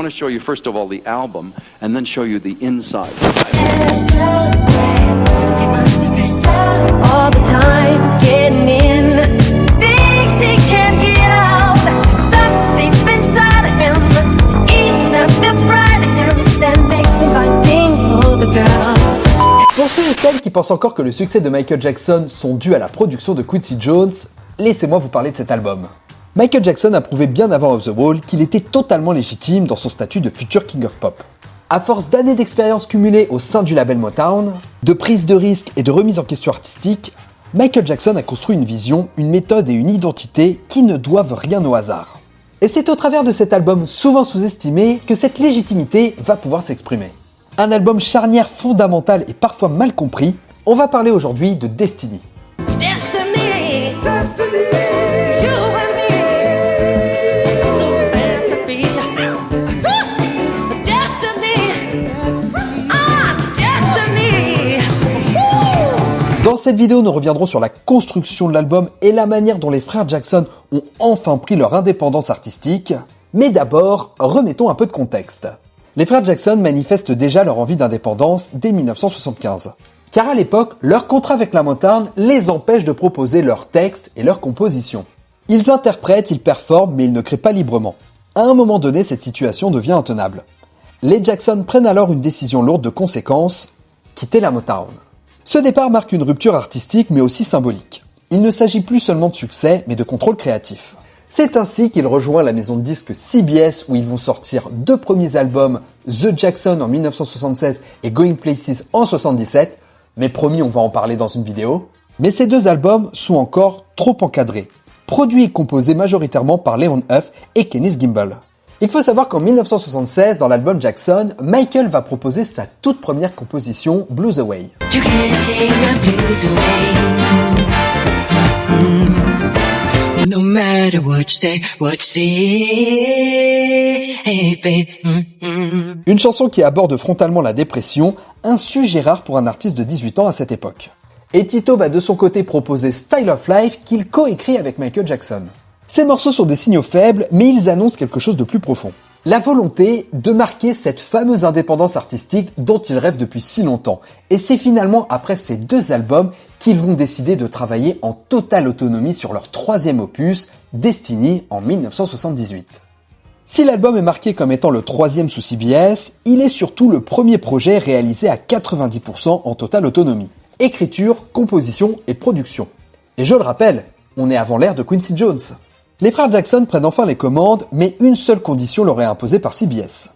I want to show you first of all the album and then show you the inside. All the time, getting in things he can't get out. Something's deep inside of him, eating up the pride of him that makes him find things for the girls. Pour ceux et celles qui pensent encore que le succès de Michael Jackson sont dus à la production de Quincy Jones, laissez-moi vous parler de cet album. Michael Jackson a prouvé bien avant Off the Wall qu'il était totalement légitime dans son statut de futur King of Pop. À force d'années d'expérience cumulées au sein du label Motown, de prise de risque et de remise en question artistique, Michael Jackson a construit une vision, une méthode et une identité qui ne doivent rien au hasard. Et c'est au travers de cet album souvent sous-estimé que cette légitimité va pouvoir s'exprimer. Un album charnière fondamental et parfois mal compris, on va parler aujourd'hui de Destiny. Destiny, destiny, you and me, so bad to be. Destiny, destiny. Dans cette vidéo, nous reviendrons sur la construction de l'album et la manière dont les frères Jackson ont enfin pris leur indépendance artistique. Mais d'abord, remettons un peu de contexte. Les frères Jackson manifestent déjà leur envie d'indépendance dès 1975. Car à l'époque, leur contrat avec la Motown les empêche de proposer leurs textes et leurs compositions. Ils interprètent, ils performent, mais ils ne créent pas librement. À un moment donné, cette situation devient intenable. Les Jackson prennent alors une décision lourde de conséquences, quitter la Motown. Ce départ marque une rupture artistique mais aussi symbolique. Il ne s'agit plus seulement de succès, mais de contrôle créatif. C'est ainsi qu'il rejoint la maison de disques CBS où ils vont sortir deux premiers albums, The Jackson en 1976 et Going Places en 1977, mais promis on va en parler dans une vidéo. Mais ces deux albums sont encore trop encadrés, produits et composés majoritairement par Leon Huff et Kenneth Gimbel. Il faut savoir qu'en 1976, dans l'album Jackson, Michael va proposer sa toute première composition, Blues Away. You can't take my blues away. No matter what you say, hey babe. Une chanson qui aborde frontalement la dépression, un sujet rare pour un artiste de 18 ans à cette époque. Et Tito va de son côté proposer Style of Life qu'il coécrit avec Michael Jackson. Ces morceaux sont des signaux faibles, mais ils annoncent quelque chose de plus profond. La volonté de marquer cette fameuse indépendance artistique dont ils rêvent depuis si longtemps. Et c'est finalement après ces deux albums qu'ils vont décider de travailler en totale autonomie sur leur troisième opus, Destiny, en 1978. Si l'album est marqué comme étant le troisième sous CBS, il est surtout le premier projet réalisé à 90% en totale autonomie. Écriture, composition et production. Et je le rappelle, on est avant l'ère de Quincy Jones. Les frères Jackson prennent enfin les commandes, mais une seule condition leur est imposée par CBS.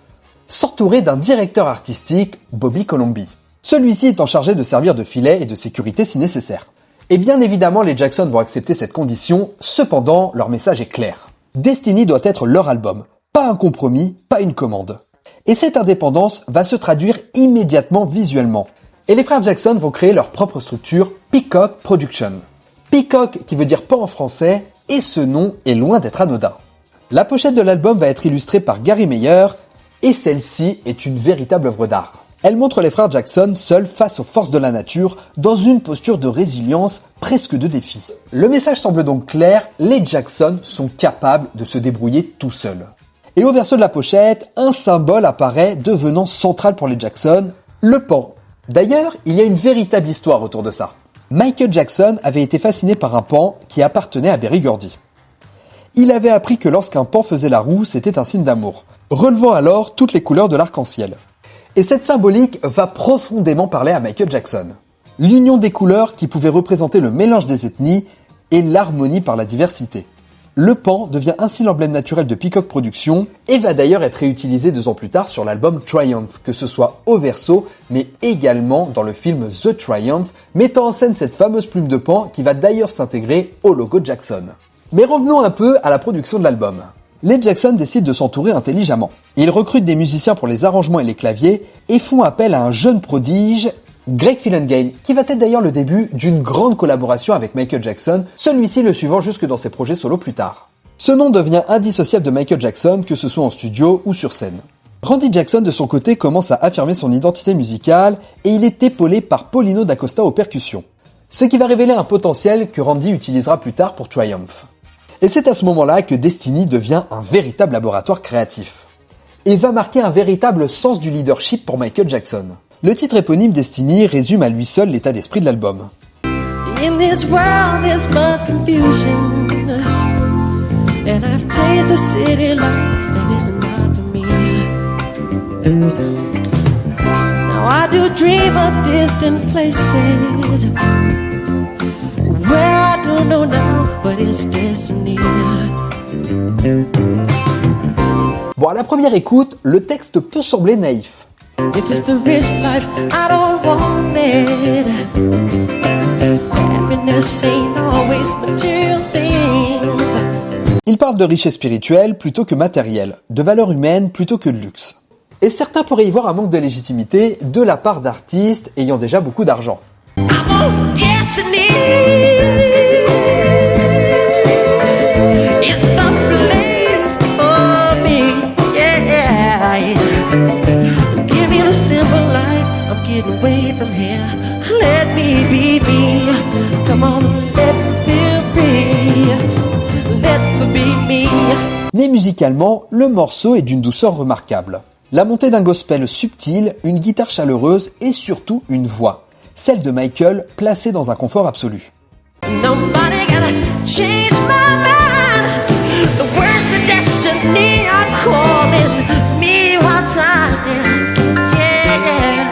S'entourer d'un directeur artistique, Bobby Colomby. Celui-ci étant chargé de servir de filet et de sécurité si nécessaire. Et bien évidemment, les Jackson vont accepter cette condition, cependant, leur message est clair. Destiny doit être leur album. Pas un compromis, pas une commande. Et cette indépendance va se traduire immédiatement visuellement. Et les frères Jackson vont créer leur propre structure, Peacock Production. Peacock qui veut dire pan en français, et ce nom est loin d'être anodin. La pochette de l'album va être illustrée par Gary Meyer, et celle-ci est une véritable œuvre d'art. Elle montre les frères Jackson seuls face aux forces de la nature, dans une posture de résilience, presque de défi. Le message semble donc clair, les Jackson sont capables de se débrouiller tout seuls. Et au verso de la pochette, un symbole apparaît devenant central pour les Jackson, le pan. D'ailleurs, il y a une véritable histoire autour de ça. Michael Jackson avait été fasciné par un pan qui appartenait à Berry Gordy. Il avait appris que lorsqu'un pan faisait la roue, c'était un signe d'amour, relevant alors toutes les couleurs de l'arc-en-ciel. Et cette symbolique va profondément parler à Michael Jackson. L'union des couleurs qui pouvait représenter le mélange des ethnies et l'harmonie par la diversité. Le pan devient ainsi l'emblème naturel de Peacock Productions et va d'ailleurs être réutilisé 2 ans plus tard sur l'album Triumph, que ce soit au verso, mais également dans le film The Triumph, mettant en scène cette fameuse plume de pan qui va d'ailleurs s'intégrer au logo Jackson. Mais revenons un peu à la production de l'album. Les Jackson décident de s'entourer intelligemment. Ils recrutent des musiciens pour les arrangements et les claviers et font appel à un jeune prodige, Greg Phillinganes, qui va être d'ailleurs le début d'une grande collaboration avec Michael Jackson, celui-ci le suivant jusque dans ses projets solo plus tard. Ce nom devient indissociable de Michael Jackson, que ce soit en studio ou sur scène. Randy Jackson, de son côté, commence à affirmer son identité musicale et il est épaulé par Paulino D'Acosta aux percussions. Ce qui va révéler un potentiel que Randy utilisera plus tard pour Triumph. Et c'est à ce moment-là que Destiny devient un véritable laboratoire créatif. et va marquer un véritable sens du leadership pour Michael Jackson. Le titre éponyme Destiny résume à lui seul l'état d'esprit de l'album. In this world there's much confusion, and I've tasted the city life and it's not for me. Now I do dream of distant places where I don't know now, but it's destiny. Bon, à la première écoute, le texte peut sembler naïf. If it's the rich life, I don't want it. Happiness ain't always material things. Il parle de richesse spirituelle plutôt que matérielle, de valeur humaine plutôt que de luxe. Et certains pourraient y voir un manque de légitimité de la part d'artistes ayant déjà beaucoup d'argent. I'm on destiny. It's the place for me. Yeah. Give me the simple life. I'm getting away from here. Let me be me. Come on, let me be. Let me be me. Mais musicalement, le morceau est d'une douceur remarquable. La montée d'un gospel subtil, une guitare chaleureuse et surtout une voix, celle de Michael placée dans un confort absolu. Nobody gonna change my mind. The words of destiny are calling me one time. Yeah.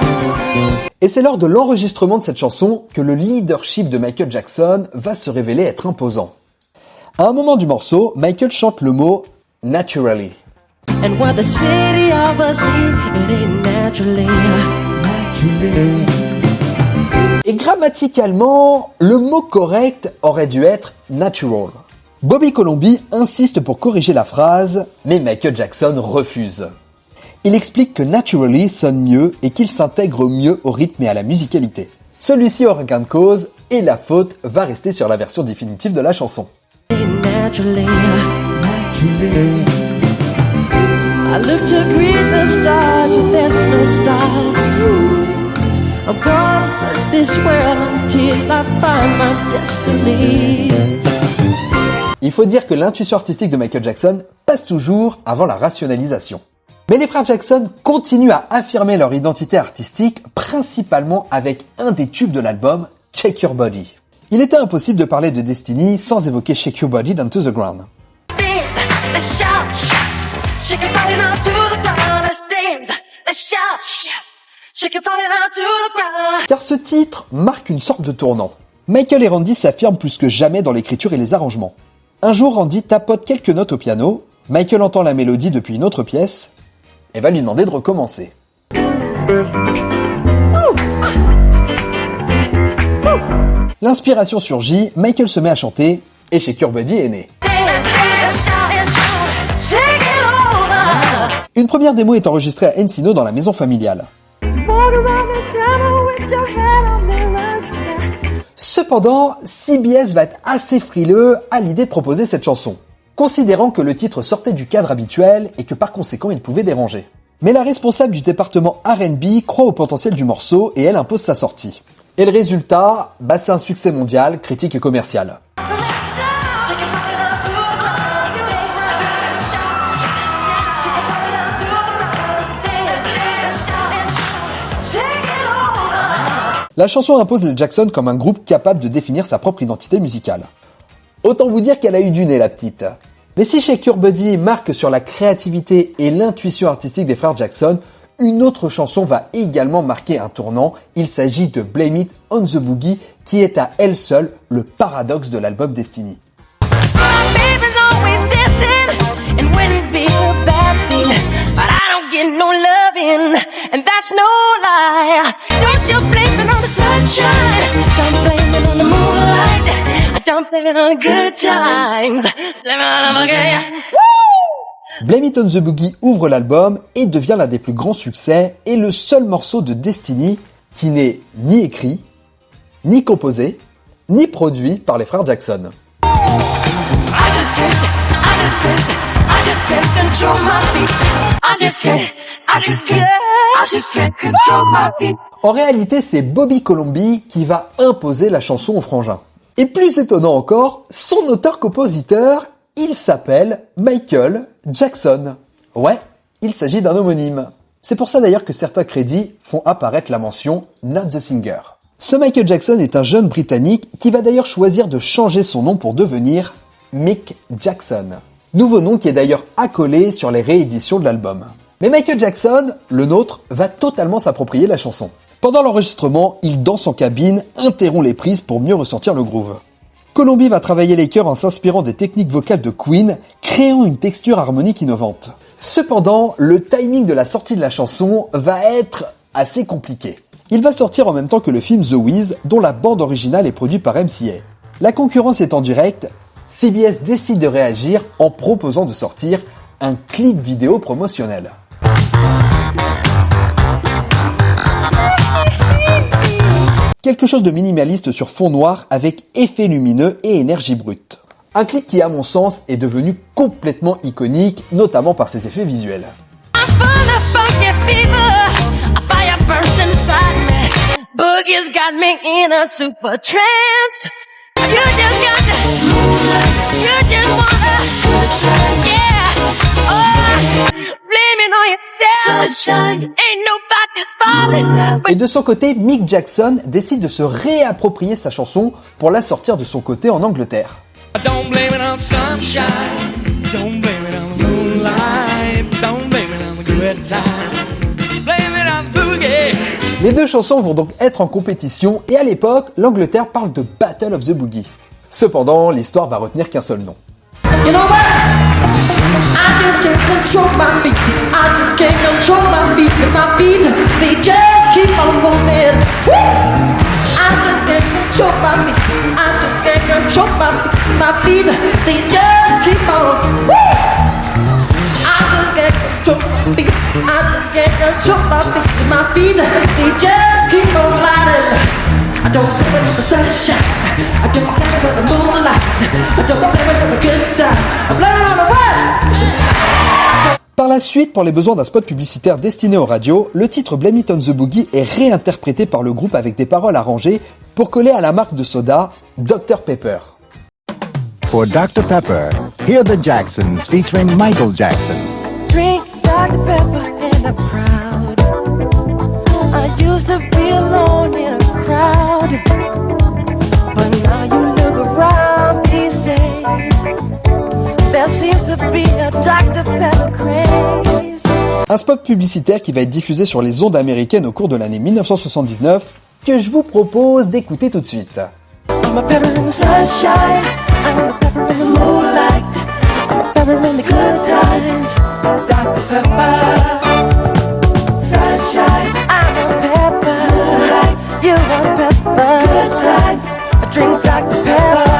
Et c'est lors de l'enregistrement de cette chanson que le leadership de Michael Jackson va se révéler être imposant. À un moment du morceau, Michael chante le mot « naturally ». And what the city offers me, it ain't naturally. Et grammaticalement, le mot correct aurait dû être « natural ». Bobby Colomby insiste pour corriger la phrase, mais Michael Jackson refuse. Il explique que « naturally » sonne mieux et qu'il s'intègre mieux au rythme et à la musicalité. Celui-ci aura gain de cause et la faute va rester sur la version définitive de la chanson. Naturally. I look to greet the stars, but there's no stars. I'm gonna search this world until I find my destiny. Il faut dire que l'intuition artistique de Michael Jackson passe toujours avant la rationalisation. Mais les frères Jackson continuent à affirmer leur identité artistique, principalement avec un des tubes de l'album, Shake Your Body. Il était impossible de parler de Destiny sans évoquer Shake Your Body Down to the Ground. Let's shout. Shake your body now to the ground. Let's dance. Let's shout. Shake your body now to the ground. Car ce titre marque une sorte de tournant. Michael et Randy s'affirment plus que jamais dans l'écriture et les arrangements. Un jour, Randy tapote quelques notes au piano, Michael entend la mélodie depuis une autre pièce et va lui demander de recommencer. L'inspiration surgit, Michael se met à chanter et Shake Your Body est né. Une première démo est enregistrée à Encino dans la maison familiale. Cependant, CBS va être assez frileux à l'idée de proposer cette chanson, considérant que le titre sortait du cadre habituel et que par conséquent il pouvait déranger. Mais la responsable du département R&B croit au potentiel du morceau et elle impose sa sortie. Et le résultat, c'est un succès mondial, critique et commercial. La chanson impose les Jackson comme un groupe capable de définir sa propre identité musicale. Autant vous dire qu'elle a eu du nez, la petite. Mais si Shake Your Body marque sur la créativité et l'intuition artistique des frères Jackson, une autre chanson va également marquer un tournant. Il s'agit de Blame It on the Boogie, qui est à elle seule le paradoxe de l'album Destiny. Blame It on the Boogie ouvre l'album et devient l'un des plus grands succès et le seul morceau de Destiny qui n'est ni écrit, ni composé, ni produit par les frères Jackson. En réalité, c'est Bobby Colomby qui va imposer la chanson aux frangins. Et plus étonnant encore, son auteur-compositeur, il s'appelle Michael Jackson. Ouais, il s'agit d'un homonyme. C'est pour ça d'ailleurs que certains crédits font apparaître la mention « Not the Singer ». Ce Michael Jackson est un jeune Britannique qui va d'ailleurs choisir de changer son nom pour devenir Mick Jackson. Nouveau nom qui est d'ailleurs accolé sur les rééditions de l'album. Mais Michael Jackson, le nôtre, va totalement s'approprier la chanson. Pendant l'enregistrement, il danse en cabine, interrompt les prises pour mieux ressentir le groove. Columbia va travailler les chœurs en s'inspirant des techniques vocales de Queen, créant une texture harmonique innovante. Cependant, le timing de la sortie de la chanson va être assez compliqué. Il va sortir en même temps que le film The Wiz, dont la bande originale est produite par MCA. La concurrence étant directe, CBS décide de réagir en proposant de sortir un clip vidéo promotionnel. Quelque chose de minimaliste sur fond noir avec effets lumineux et énergie brute. Un clip qui, à mon sens, est devenu complètement iconique, notamment par ses effets visuels. Boogie's got me in a super trance. You just got the moonlight. You just wanna good times. Yeah. Oh, blame it on yourself. Sunshine. Ain't nobody's fault. Et de son côté, Mick Jackson décide de se réapproprier sa chanson pour la sortir de son côté en Angleterre. Don't blame it on sunshine. Don't blame it on the moonlight. Don't blame it on the good times. Blame it on the boogie. Les deux chansons vont donc être en compétition et à l'époque, l'Angleterre parle de Battle of the Boogie. Cependant, l'histoire va retenir qu'un seul nom. You know what? I just can't control my feet. I just can't control my feet. My feet, they just keep on moving. Woo! I just can't control my feet. I just can't control my feet. My feet, they just keep on. Woo! I just can't control my feet. I just can't control my feet. My feet, they just keep on gliding. I don't care about the sunshine. I don't care about the moonlight. I don't care about the good time. I'm blaming on the what? Par la suite, pour les besoins d'un spot publicitaire destiné aux radios, le titre Blame It on the Boogie est réinterprété par le groupe avec des paroles arrangées pour coller à la marque de soda Dr Pepper. For Dr. Pepper, hear the Jacksons featuring Michael Jackson. Drink Dr. Pepper and I'm proud. I used to be alone in a crowd, but now you look around these days. There seems to be a Dr. Pepper craze. Un spot publicitaire qui va être diffusé sur les ondes américaines au cours de l'année 1979 que je vous propose d'écouter tout de suite. I'm a pepper in the sunshine. I'm a pepper in the moonlight. I'm a pepper in the good times. Dr. Pepper. Sunshine. I'm a pepper. Moonlight. You are pepper. Good times. I drink Dr. Pepper.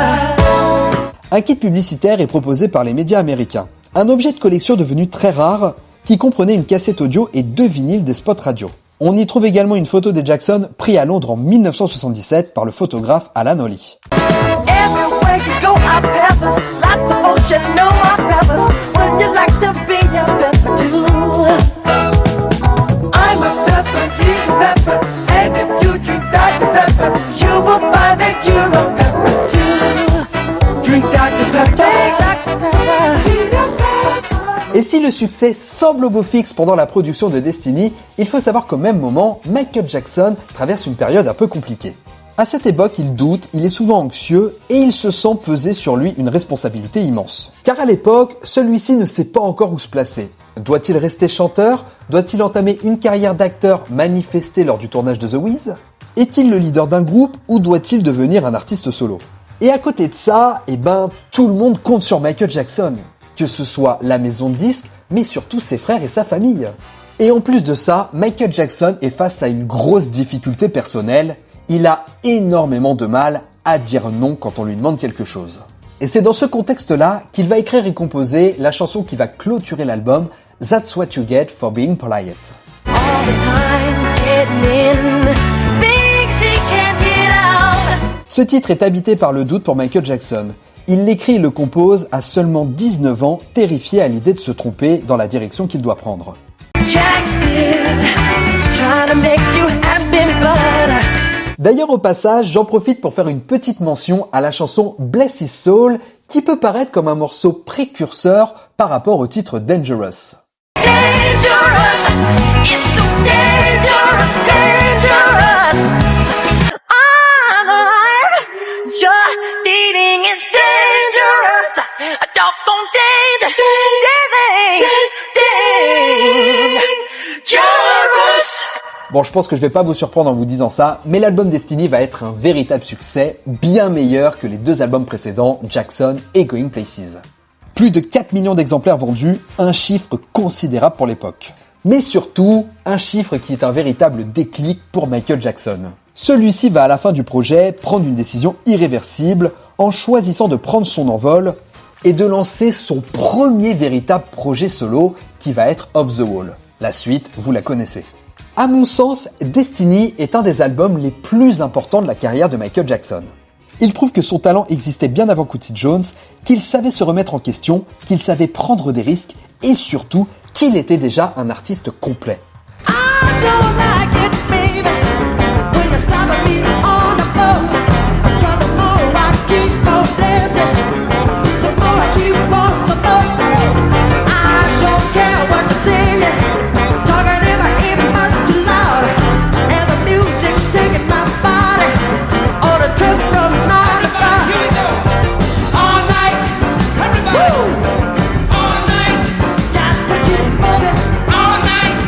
Un kit publicitaire est proposé par les médias américains. Un objet de collection devenu très rare qui comprenait une cassette audio et 2 vinyles des spots radio. On y trouve également une photo des Jackson prise à Londres en 1977 par le photographe Alan Holly. Everywhere you go, I peppers. Lots of folks you know I peppers. When you like to be a pepper too. I'm a pepper, he's a pepper. And if you drink Dr. Pepper, you will find that you're a pepper too. Drink Dr. Pepper. Drink Dr. Pepper. Et si le succès semble au beau fixe pendant la production de Destiny, il faut savoir qu'au même moment, Michael Jackson traverse une période un peu compliquée. À cette époque, il doute, il est souvent anxieux et il se sent peser sur lui une responsabilité immense. Car à l'époque, celui-ci ne sait pas encore où se placer. Doit-il rester chanteur? Doit-il entamer une carrière d'acteur manifestée lors du tournage de The Wiz? Est-il le leader d'un groupe ou doit-il devenir un artiste solo? Et à côté de ça, tout le monde compte sur Michael Jackson. Que ce soit la maison de disques, mais surtout ses frères et sa famille. Et en plus de ça, Michael Jackson est face à une grosse difficulté personnelle. Il a énormément de mal à dire non quand on lui demande quelque chose. Et c'est dans ce contexte-là qu'il va écrire et composer la chanson qui va clôturer l'album, That's What You Get for Being Polite. All the time getting in, thinks he can't get out. Ce titre est habité par le doute pour Michael Jackson. Il l'écrit et le compose à seulement 19 ans, terrifié à l'idée de se tromper dans la direction qu'il doit prendre. D'ailleurs au passage, j'en profite pour faire une petite mention à la chanson Bless His Soul, qui peut paraître comme un morceau précurseur par rapport au titre Dangerous. Yeah. dangerous. It's so dangerous, dangerous. I'm alive. Your dating is dangerous. A doggone danger, dangerous. Bon, je pense que je vais pas vous surprendre en vous disant ça, mais l'album Destiny va être un véritable succès, bien meilleur que les deux albums précédents, Jackson et Going Places. Plus de 4 millions d'exemplaires vendus, un chiffre considérable pour l'époque. Mais surtout, un chiffre qui est un véritable déclic pour Michael Jackson. Celui-ci va à la fin du projet prendre une décision irréversible en choisissant de prendre son envol et de lancer son premier véritable projet solo qui va être Off the Wall. La suite, vous la connaissez. À mon sens, Destiny est un des albums les plus importants de la carrière de Michael Jackson. Il prouve que son talent existait bien avant Quincy Jones, qu'il savait se remettre en question, qu'il savait prendre des risques et surtout qu'il était déjà un artiste complet. I don't like it, baby, when you stop me on the floor. 'Cause the more I keep on dancing, the more I keep on support. I don't care what you're saying, talking in my ear much too loud, and the music's taking my body on a trip from night to night. Here we go. All night, everybody. Woo! All night, Got to keep moving, all night,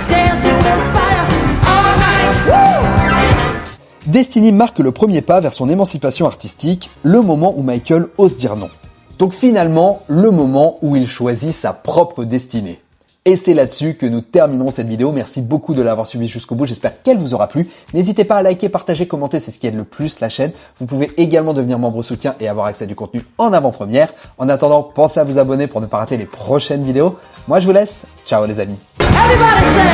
dancing with fire, all night. woo! Destiny marque le premier pas vers son émancipation artistique, le moment où Michael ose dire non. Donc finalement, le moment où il choisit sa propre destinée. Et c'est là-dessus que nous terminerons cette vidéo. Merci beaucoup de l'avoir suivi jusqu'au bout. J'espère qu'elle vous aura plu. N'hésitez pas à liker, partager, commenter. C'est ce qui aide le plus la chaîne. Vous pouvez également devenir membre soutien et avoir accès à du contenu en avant-première. En attendant, pensez à vous abonner pour ne pas rater les prochaines vidéos. Moi, je vous laisse. Ciao les amis. Everybody say